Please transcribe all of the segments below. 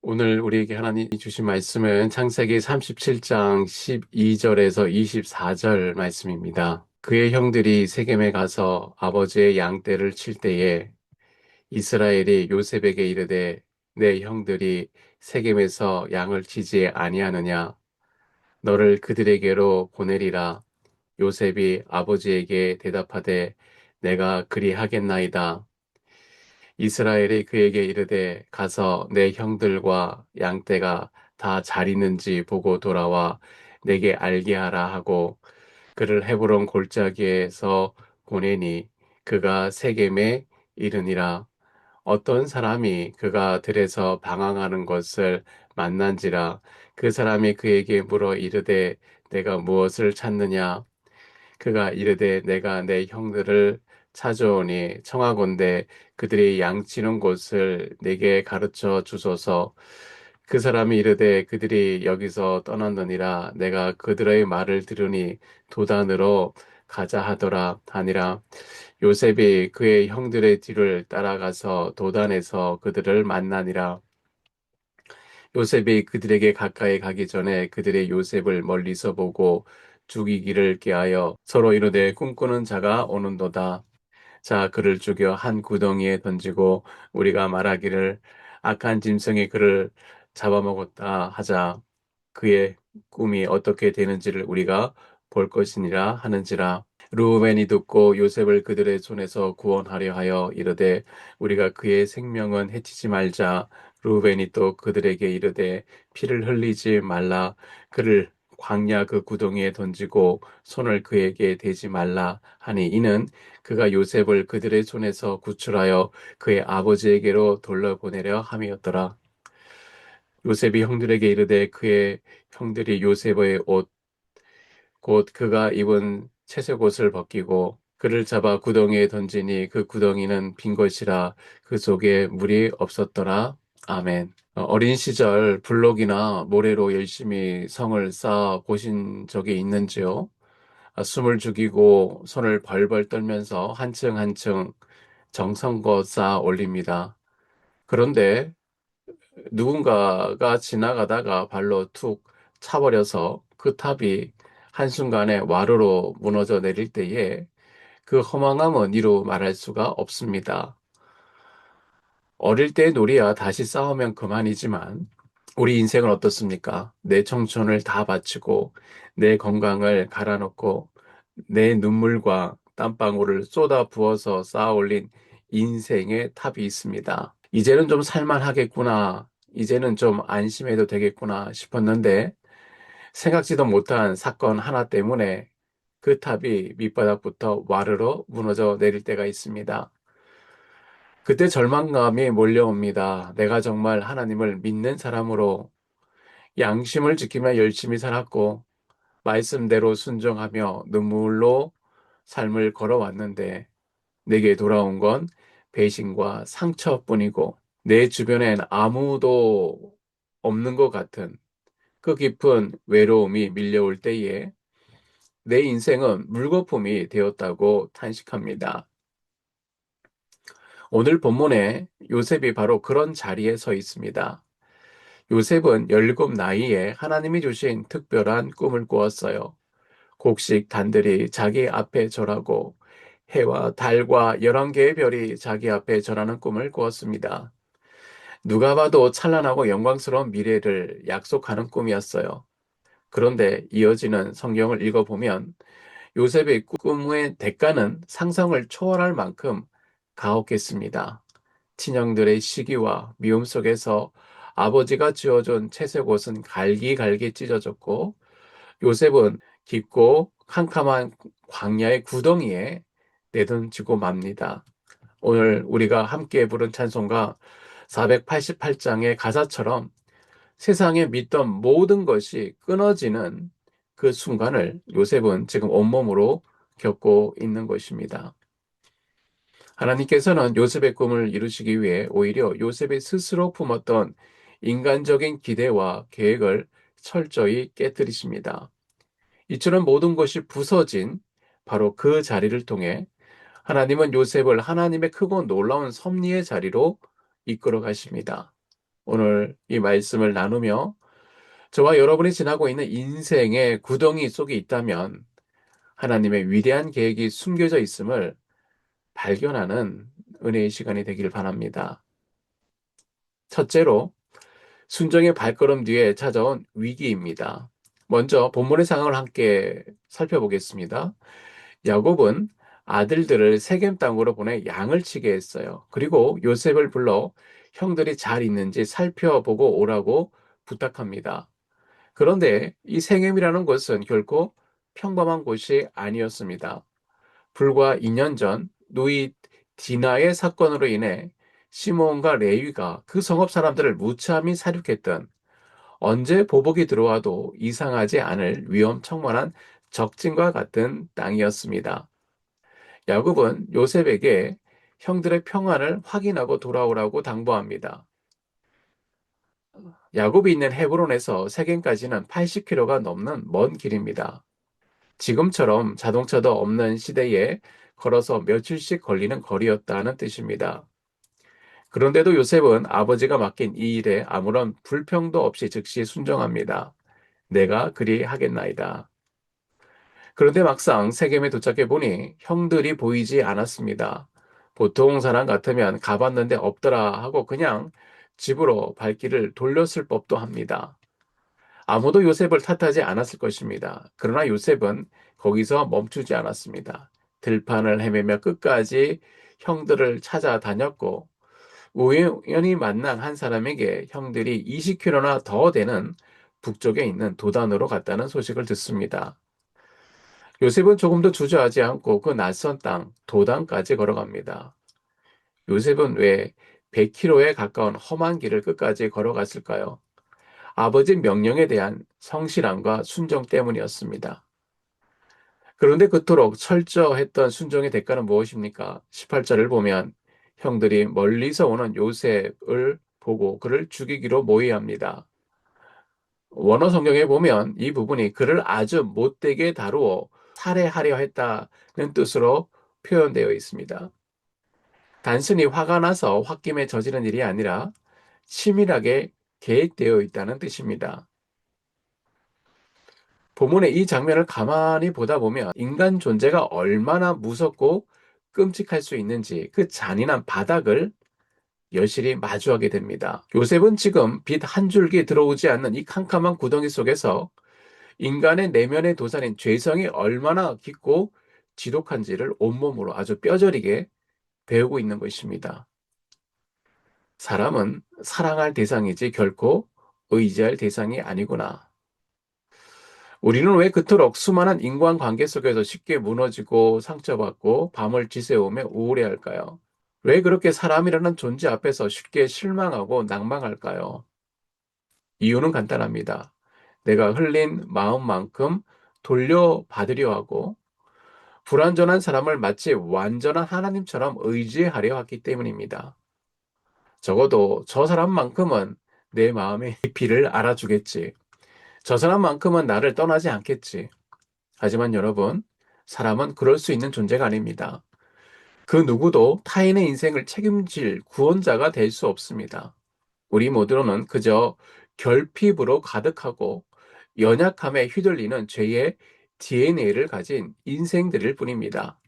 오늘 우리에게 하나님이 주신 말씀은 창세기 37장 12절에서 24절 말씀입니다. 그의 형들이 세겜에 가서 아버지의 양떼를 칠 때에 이스라엘이 요셉에게 이르되 내 형들이 세겜에서 양을 치지 아니하느냐 너를 그들에게로 보내리라. 요셉이 아버지에게 대답하되 내가 그리하겠나이다. 이스라엘이 그에게 이르되 가서 내 형들과 양떼가 다 잘 있는지 보고 돌아와 내게 알게 하라 하고 그를 헤브론 골짜기에서 보내니 그가 세겜에 이르니라. 어떤 사람이 그가 들에서 방황하는 것을 만난지라. 그 사람이 그에게 물어 이르되 내가 무엇을 찾느냐. 그가 이르되 내가 내 형들을 찾아오니 청하건대 그들이 양치는 곳을 내게 가르쳐 주소서. 그 사람이 이르되 그들이 여기서 떠났느니라. 내가 그들의 말을 들으니 도단으로 가자 하더라 하니라. 요셉이 그의 형들의 뒤를 따라가서 도단에서 그들을 만나니라. 요셉이 그들에게 가까이 가기 전에 그들의 요셉을 멀리서 보고 죽이기를 꾀하여 서로 이르되 꿈꾸는 자가 오는도다. 자, 그를 죽여 한 구덩이에 던지고 우리가 말하기를 악한 짐승이 그를 잡아먹었다 하자. 그의 꿈이 어떻게 되는지를 우리가 볼 것이니라 하는지라. 르우벤이 듣고 요셉을 그들의 손에서 구원하려 하여 이르되 우리가 그의 생명은 해치지 말자. 르우벤이 또 그들에게 이르되 피를 흘리지 말라. 그를 광야 그 구덩이에 던지고 손을 그에게 대지 말라 하니 이는 그가 요셉을 그들의 손에서 구출하여 그의 아버지에게로 돌려보내려 함이었더라. 요셉이 형들에게 이르되 그의 형들이 요셉의 옷 곧 그가 입은 채색 옷을 벗기고 그를 잡아 구덩이에 던지니 그 구덩이는 빈 것이라 그 속에 물이 없었더라. 아멘. 어린 시절 블록이나 모래로 열심히 성을 쌓아 보신 적이 있는지요? 숨을 죽이고 손을 벌벌 떨면서 한층 한층 정성껏 쌓아 올립니다. 그런데 누군가가 지나가다가 발로 툭 차버려서 그 탑이 한순간에 와르르 무너져 내릴 때에 그 허망함은 이루 말할 수가 없습니다. 어릴 때 놀이야 다시 싸우면 그만이지만 우리 인생은 어떻습니까? 내 청춘을 다 바치고 내 건강을 갈아놓고 내 눈물과 땀방울을 쏟아 부어서 쌓아 올린 인생의 탑이 있습니다. 이제는 좀 살만하겠구나. 이제는 좀 안심해도 되겠구나 싶었는데 생각지도 못한 사건 하나 때문에 그 탑이 밑바닥부터 와르르 무너져 내릴 때가 있습니다. 그때 절망감이 몰려옵니다. 내가 정말 하나님을 믿는 사람으로 양심을 지키며 열심히 살았고 말씀대로 순종하며 눈물로 삶을 걸어왔는데 내게 돌아온 건 배신과 상처뿐이고 내 주변엔 아무도 없는 것 같은 그 깊은 외로움이 밀려올 때에 내 인생은 물거품이 되었다고 탄식합니다. 오늘 본문에 요셉이 바로 그런 자리에 서 있습니다. 요셉은 17 나이에 하나님이 주신 특별한 꿈을 꾸었어요. 곡식 단들이 자기 앞에 절하고 해와 달과 11개의 별이 자기 앞에 절하는 꿈을 꾸었습니다. 누가 봐도 찬란하고 영광스러운 미래를 약속하는 꿈이었어요. 그런데 이어지는 성경을 읽어보면 요셉의 꿈의 대가는 상상을 초월할 만큼 가혹했습니다. 친형들의 시기와 미움 속에서 아버지가 지어준 채색 옷은 갈기갈기 찢어졌고 요셉은 깊고 캄캄한 광야의 구덩이에 내던지고 맙니다. 오늘 우리가 함께 부른 찬송가 488장의 가사처럼 세상에 믿던 모든 것이 끊어지는 그 순간을 요셉은 지금 온몸으로 겪고 있는 것입니다. 하나님께서는 요셉의 꿈을 이루시기 위해 오히려 요셉이 스스로 품었던 인간적인 기대와 계획을 철저히 깨뜨리십니다. 이처럼 모든 것이 부서진 바로 그 자리를 통해 하나님은 요셉을 하나님의 크고 놀라운 섭리의 자리로 이끌어 가십니다. 오늘 이 말씀을 나누며 저와 여러분이 지나고 있는 인생의 구덩이 속에 있다면 하나님의 위대한 계획이 숨겨져 있음을 발견하는 은혜의 시간이 되길 바랍니다. 첫째로, 순종의 발걸음 뒤에 찾아온 위기입니다. 먼저 본문의 상황을 함께 살펴보겠습니다. 야곱은 아들들을 세겜 땅으로 보내 양을 치게 했어요. 그리고 요셉을 불러 형들이 잘 있는지 살펴보고 오라고 부탁합니다. 그런데 이 세겜이라는 곳은 결코 평범한 곳이 아니었습니다. 불과 2년 전 누이 디나의 사건으로 인해 시몬과 레위가 그 성읍 사람들을 무참히 살육했던, 언제 보복이 들어와도 이상하지 않을 위험천만한 적진과 같은 땅이었습니다. 야곱은 요셉에게 형들의 평안을 확인하고 돌아오라고 당부합니다. 야곱이 있는 헤브론에서 세겜까지는 80km가 넘는 먼 길입니다. 지금처럼 자동차도 없는 시대에 걸어서 며칠씩 걸리는 거리였다는 뜻입니다. 그런데도 요셉은 아버지가 맡긴 이 일에 아무런 불평도 없이 즉시 순종합니다. 내가 그리 하겠나이다. 그런데 막상 세겜에 도착해 보니 형들이 보이지 않았습니다. 보통 사람 같으면 가봤는데 없더라 하고 그냥 집으로 발길을 돌렸을 법도 합니다. 아무도 요셉을 탓하지 않았을 것입니다. 그러나 요셉은 거기서 멈추지 않았습니다. 들판을 헤매며 끝까지 형들을 찾아다녔고, 우연히 만난 한 사람에게 형들이 20km나 더 되는 북쪽에 있는 도단으로 갔다는 소식을 듣습니다. 요셉은 조금도 주저하지 않고 그 낯선 땅, 도단까지 걸어갑니다. 요셉은 왜 100km에 가까운 험한 길을 끝까지 걸어갔을까요? 아버지 명령에 대한 성실함과 순종 때문이었습니다. 그런데 그토록 철저했던 순종의 대가는 무엇입니까? 18절을 보면 형들이 멀리서 오는 요셉을 보고 그를 죽이기로 모의합니다. 원어 성경에 보면 이 부분이 그를 아주 못되게 다루어 살해하려 했다는 뜻으로 표현되어 있습니다. 단순히 화가 나서 홧김에 저지른 일이 아니라 치밀하게 계획되어 있다는 뜻입니다. 본문의 이 장면을 가만히 보다 보면 인간 존재가 얼마나 무섭고 끔찍할 수 있는지 그 잔인한 바닥을 여실히 마주하게 됩니다. 요셉은 지금 빛 한 줄기 들어오지 않는 이 캄캄한 구덩이 속에서 인간의 내면의 도산인 죄성이 얼마나 깊고 지독한지를 온몸으로 아주 뼈저리게 배우고 있는 것입니다. 사람은 사랑할 대상이지 결코 의지할 대상이 아니구나. 우리는 왜 그토록 수많은 인간관계 속에서 쉽게 무너지고 상처받고 밤을 지새우며 우울해할까요? 왜 그렇게 사람이라는 존재 앞에서 쉽게 실망하고 낭망할까요? 이유는 간단합니다. 내가 흘린 마음만큼 돌려받으려 하고 불완전한 사람을 마치 완전한 하나님처럼 의지하려 하기 때문입니다. 적어도 저 사람만큼은 내 마음의 깊이를 알아주겠지. 저 사람만큼은 나를 떠나지 않겠지. 하지만 여러분, 사람은 그럴 수 있는 존재가 아닙니다. 그 누구도 타인의 인생을 책임질 구원자가 될 수 없습니다. 우리 모두는 그저 결핍으로 가득하고 연약함에 휘둘리는 죄의 DNA를 가진 인생들일 뿐입니다.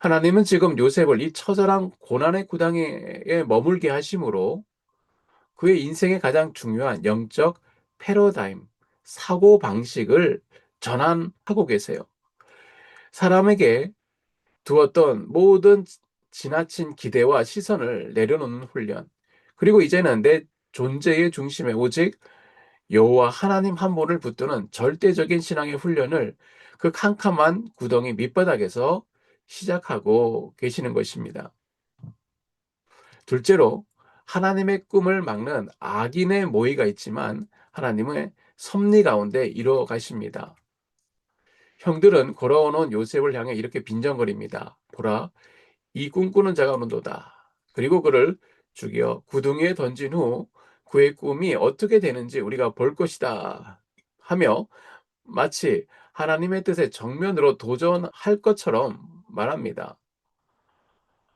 하나님은 지금 요셉을 이 처절한 고난의 구덩이에 머물게 하심으로 그의 인생의 가장 중요한 영적 패러다임, 사고 방식을 전환하고 계세요. 사람에게 두었던 모든 지나친 기대와 시선을 내려놓는 훈련. 그리고 이제는 내 존재의 중심에 오직 여호와 하나님 한 분을 붙드는 절대적인 신앙의 훈련을 그 캄캄한 구덩이 밑바닥에서 시작하고 계시는 것입니다. 둘째로, 하나님의 꿈을 막는 악인의 모의가 있지만 하나님의 섭리 가운데 이루어 가십니다. 형들은 걸어오는 요셉을 향해 이렇게 빈정거립니다. 보라, 이 꿈꾸는 자가 오는도다. 그리고 그를 죽여 구덩이에 던진 후 그의 꿈이 어떻게 되는지 우리가 볼 것이다 하며 마치 하나님의 뜻에 정면으로 도전할 것처럼 말합니다.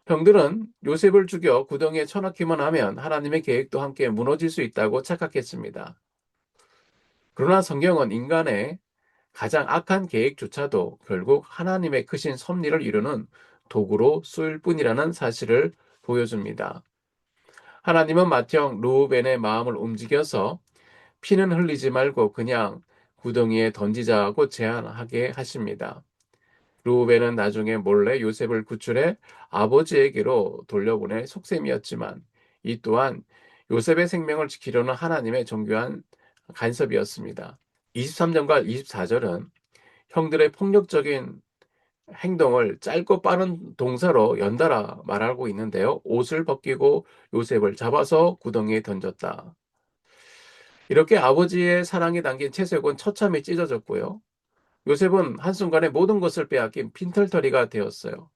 형들은 요셉을 죽여 구덩이에 쳐넣기만 하면 하나님의 계획도 함께 무너질 수 있다고 착각했습니다. 그러나 성경은 인간의 가장 악한 계획조차도 결국 하나님의 크신 섭리를 이루는 도구로 쓰일 뿐이라는 사실을 보여줍니다. 하나님은 맏형 르우벤의 마음을 움직여서 피는 흘리지 말고 그냥 구덩이에 던지자고 제안하게 하십니다. 르우벤은 나중에 몰래 요셉을 구출해 아버지에게로 돌려보낼 속셈이었지만 이 또한 요셉의 생명을 지키려는 하나님의 정교한 간섭이었습니다. 23절과 24절은 형들의 폭력적인 행동을 짧고 빠른 동사로 연달아 말하고 있는데요. 옷을 벗기고 요셉을 잡아서 구덩이에 던졌다. 이렇게 아버지의 사랑이 담긴 채색은 처참히 찢어졌고요. 요셉은 한순간에 모든 것을 빼앗긴 빈털터리가 되었어요.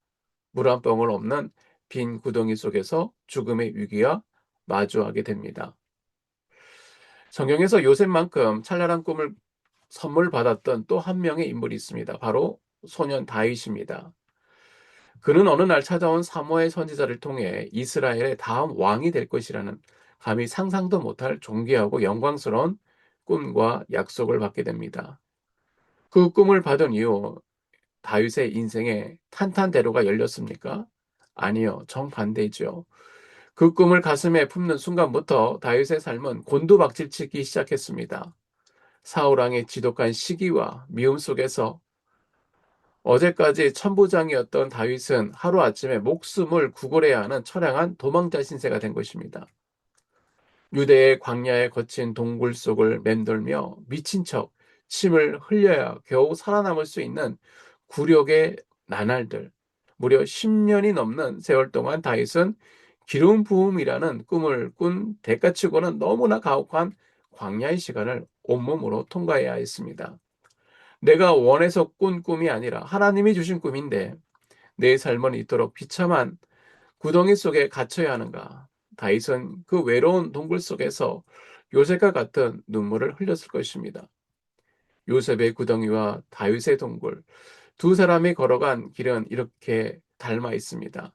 물 한 방울 없는 빈 구덩이 속에서 죽음의 위기와 마주하게 됩니다. 성경에서 요셉만큼 찬란한 꿈을 선물 받았던 또 한 명의 인물이 있습니다. 바로 소년 다윗입니다. 그는 어느 날 찾아온 사무엘 선지자를 통해 이스라엘의 다음 왕이 될 것이라는 감히 상상도 못할 존귀하고 영광스러운 꿈과 약속을 받게 됩니다. 그 꿈을 받은 이후 다윗의 인생에 탄탄대로가 열렸습니까? 아니요, 정반대죠. 그 꿈을 가슴에 품는 순간부터 다윗의 삶은 곤두박질치기 시작했습니다. 사울 왕의 지독한 시기와 미움 속에서 어제까지 천부장이었던 다윗은 하루아침에 목숨을 구걸해야 하는 처량한 도망자 신세가 된 것입니다. 유대의 광야에 거친 동굴 속을 맴돌며 미친 척 침을 흘려야 겨우 살아남을 수 있는 굴욕의 나날들, 무려 10년이 넘는 세월 동안 다윗은 기름 부음이라는 꿈을 꾼 대가치고는 너무나 가혹한 광야의 시간을 온몸으로 통과해야 했습니다. 내가 원해서 꾼 꿈이 아니라 하나님이 주신 꿈인데 내 삶은 이토록 비참한 구덩이 속에 갇혀야 하는가? 다윗은 그 외로운 동굴 속에서 요셉과 같은 눈물을 흘렸을 것입니다. 요셉의 구덩이와 다윗의 동굴, 두 사람이 걸어간 길은 이렇게 닮아 있습니다.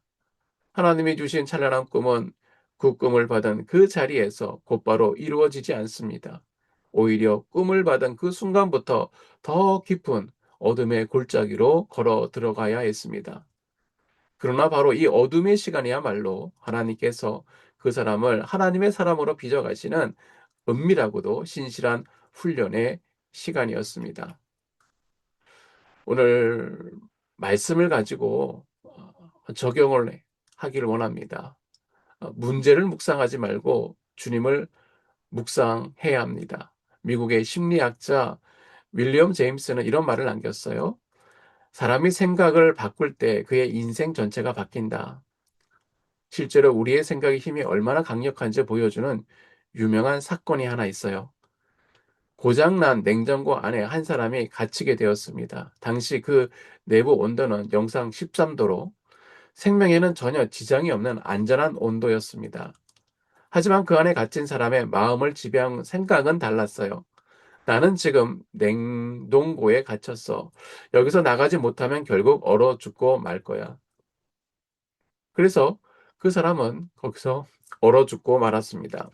하나님이 주신 찬란한 꿈은 그 꿈을 받은 그 자리에서 곧바로 이루어지지 않습니다. 오히려 꿈을 받은 그 순간부터 더 깊은 어둠의 골짜기로 걸어 들어가야 했습니다. 그러나 바로 이 어둠의 시간이야말로 하나님께서 그 사람을 하나님의 사람으로 빚어가시는 은밀하고도 신실한 훈련의 시간이었습니다. 오늘 말씀을 가지고 적용을 하기를 원합니다. 문제를 묵상하지 말고 주님을 묵상해야 합니다. 미국의 심리학자 윌리엄 제임스는 이런 말을 남겼어요. 사람이 생각을 바꿀 때 그의 인생 전체가 바뀐다. 실제로 우리의 생각의 힘이 얼마나 강력한지 보여주는 유명한 사건이 하나 있어요. 고장난 냉장고 안에 한 사람이 갇히게 되었습니다. 당시 그 내부 온도는 영상 13도로 생명에는 전혀 지장이 없는 안전한 온도였습니다. 하지만 그 안에 갇힌 사람의 마음을 지배한 생각은 달랐어요. 나는 지금 냉동고에 갇혔어. 여기서 나가지 못하면 결국 얼어 죽고 말 거야. 그래서 그 사람은 거기서 얼어 죽고 말았습니다.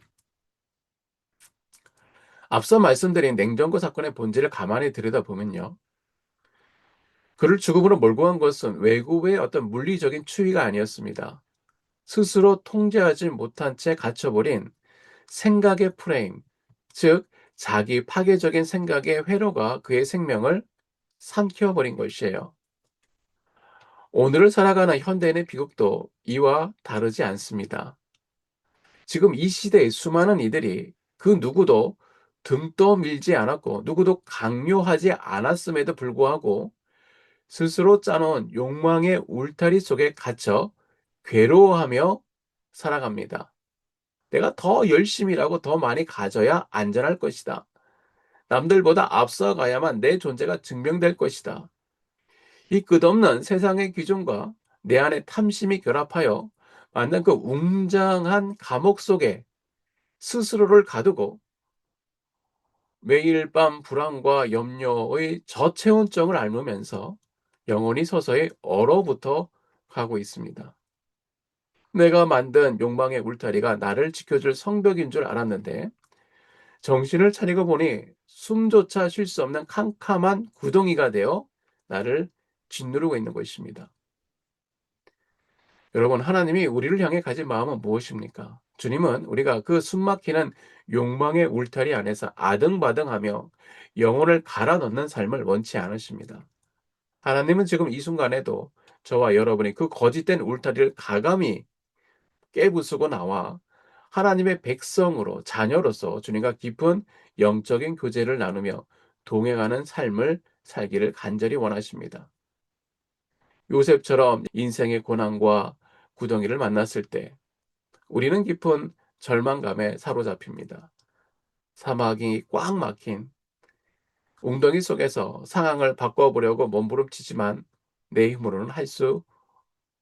앞서 말씀드린 냉장고 사건의 본질을 가만히 들여다보면요. 그를 죽음으로 몰고 간 것은 외부의 어떤 물리적인 추위가 아니었습니다. 스스로 통제하지 못한 채 갇혀버린 생각의 프레임, 즉 자기 파괴적인 생각의 회로가 그의 생명을 삼켜버린 것이에요. 오늘을 살아가는 현대인의 비극도 이와 다르지 않습니다. 지금 이 시대의 수많은 이들이 그 누구도 등 떠밀지 않았고 누구도 강요하지 않았음에도 불구하고 스스로 짜놓은 욕망의 울타리 속에 갇혀 괴로워하며 살아갑니다. 내가 더 열심히 일하고 더 많이 가져야 안전할 것이다. 남들보다 앞서가야만 내 존재가 증명될 것이다. 이 끝없는 세상의 기준과 내 안의 탐심이 결합하여 만든 그 웅장한 감옥 속에 스스로를 가두고 매일 밤 불안과 염려의 저체온증을 앓으면서 영혼이 서서히 얼어붙어 가고 있습니다. 내가 만든 욕망의 울타리가 나를 지켜줄 성벽인 줄 알았는데 정신을 차리고 보니 숨조차 쉴 수 없는 캄캄한 구덩이가 되어 나를 짓누르고 있는 것입니다. 여러분, 하나님이 우리를 향해 가진 마음은 무엇입니까? 주님은 우리가 그 숨막히는 욕망의 울타리 안에서 아등바등하며 영혼을 갈아 넣는 삶을 원치 않으십니다. 하나님은 지금 이 순간에도 저와 여러분이 그 거짓된 울타리를 가감히 깨부수고 나와 하나님의 백성으로, 자녀로서 주님과 깊은 영적인 교제를 나누며 동행하는 삶을 살기를 간절히 원하십니다. 요셉처럼 인생의 고난과 구덩이를 만났을 때 우리는 깊은 절망감에 사로잡힙니다. 사막이 꽉 막힌 웅덩이 속에서 상황을 바꿔보려고 몸부림치지만 내 힘으로는 할 수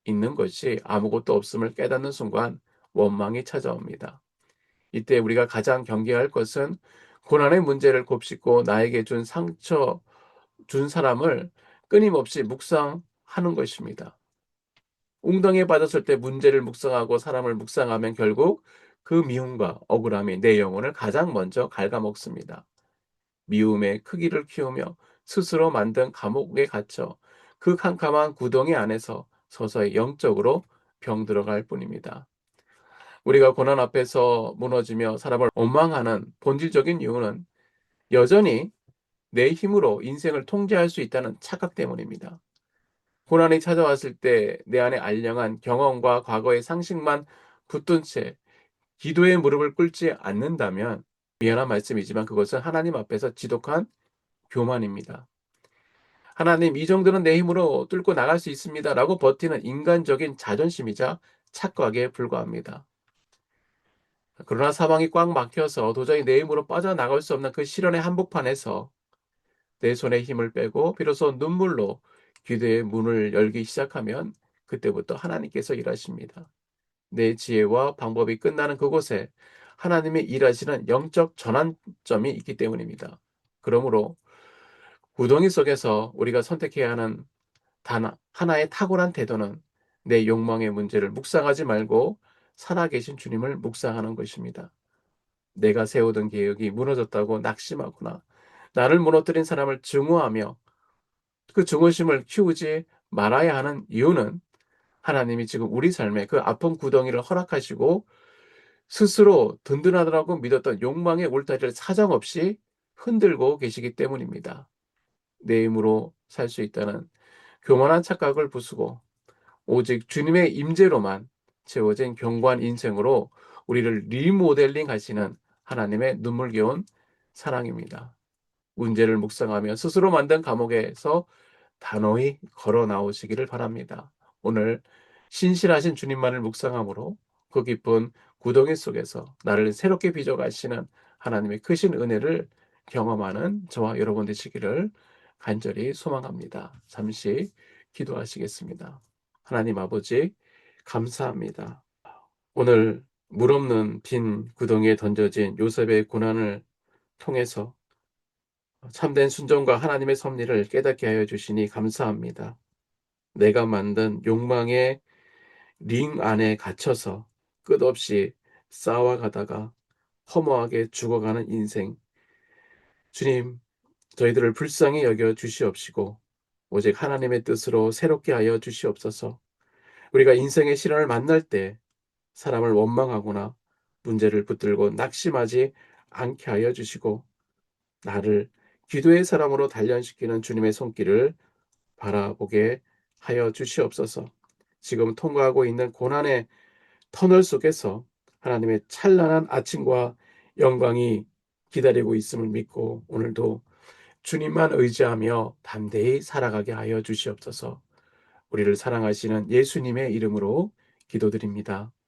있는 것이 아무것도 없음을 깨닫는 순간 원망이 찾아옵니다. 이때 우리가 가장 경계할 것은 고난의 문제를 곱씹고 나에게 준 상처 준 사람을 끊임없이 묵상하는 것입니다. 웅덩이에 빠졌을 때 문제를 묵상하고 사람을 묵상하면 결국 그 미움과 억울함이 내 영혼을 가장 먼저 갉아먹습니다. 미움의 크기를 키우며 스스로 만든 감옥에 갇혀 그 캄캄한 구덩이 안에서 서서히 영적으로 병들어갈 뿐입니다. 우리가 고난 앞에서 무너지며 사람을 원망하는 본질적인 이유는 여전히 내 힘으로 인생을 통제할 수 있다는 착각 때문입니다. 고난이 찾아왔을 때 내 안에 알량한 경험과 과거의 상식만 붙든 채 기도의 무릎을 꿇지 않는다면 미안한 말씀이지만 그것은 하나님 앞에서 지독한 교만입니다. 하나님, 이 정도는 내 힘으로 뚫고 나갈 수 있습니다 라고 버티는 인간적인 자존심이자 착각에 불과합니다. 그러나 사방이 꽉 막혀서 도저히 내 힘으로 빠져나갈 수 없는 그 시련의 한복판에서 내 손에 힘을 빼고 비로소 눈물로 기도의 문을 열기 시작하면 그때부터 하나님께서 일하십니다. 내 지혜와 방법이 끝나는 그곳에 하나님이 일하시는 영적 전환점이 있기 때문입니다. 그러므로 구덩이 속에서 우리가 선택해야 하는 단 하나의 탁월한 태도는 내 욕망의 문제를 묵상하지 말고 살아계신 주님을 묵상하는 것입니다. 내가 세우던 계획이 무너졌다고 낙심하거나 나를 무너뜨린 사람을 증오하며 그 증오심을 키우지 말아야 하는 이유는 하나님이 지금 우리 삶에 그 아픈 구덩이를 허락하시고 스스로 든든하다고 믿었던 욕망의 울타리를 사정없이 흔들고 계시기 때문입니다. 내 힘으로 살 수 있다는 교만한 착각을 부수고 오직 주님의 임재로만 채워진 견고한 인생으로 우리를 리모델링 하시는 하나님의 눈물겨운 사랑입니다. 문제를 묵상하며 스스로 만든 감옥에서 단호히 걸어 나오시기를 바랍니다. 오늘 신실하신 주님만을 묵상함으로 그 깊은 구덩이 속에서 나를 새롭게 빚어가시는 하나님의 크신 은혜를 경험하는 저와 여러분 되시기를 간절히 소망합니다. 잠시 기도하시겠습니다. 하나님 아버지, 감사합니다. 오늘 물 없는 빈 구덩이에 던져진 요셉의 고난을 통해서 참된 순종과 하나님의 섭리를 깨닫게 하여 주시니 감사합니다. 내가 만든 욕망의 링 안에 갇혀서 끝없이 싸워가다가 허무하게 죽어가는 인생. 주님, 저희들을 불쌍히 여겨 주시옵시고 오직 하나님의 뜻으로 새롭게 하여 주시옵소서. 우리가 인생의 시련을 만날 때 사람을 원망하거나 문제를 붙들고 낙심하지 않게 하여 주시고 나를 기도의 사람으로 단련시키는 주님의 손길을 바라보게 하여 주시옵소서. 지금 통과하고 있는 고난의 터널 속에서 하나님의 찬란한 아침과 영광이 기다리고 있음을 믿고 오늘도 주님만 의지하며 담대히 살아가게 하여 주시옵소서. 우리를 사랑하시는 예수님의 이름으로 기도드립니다.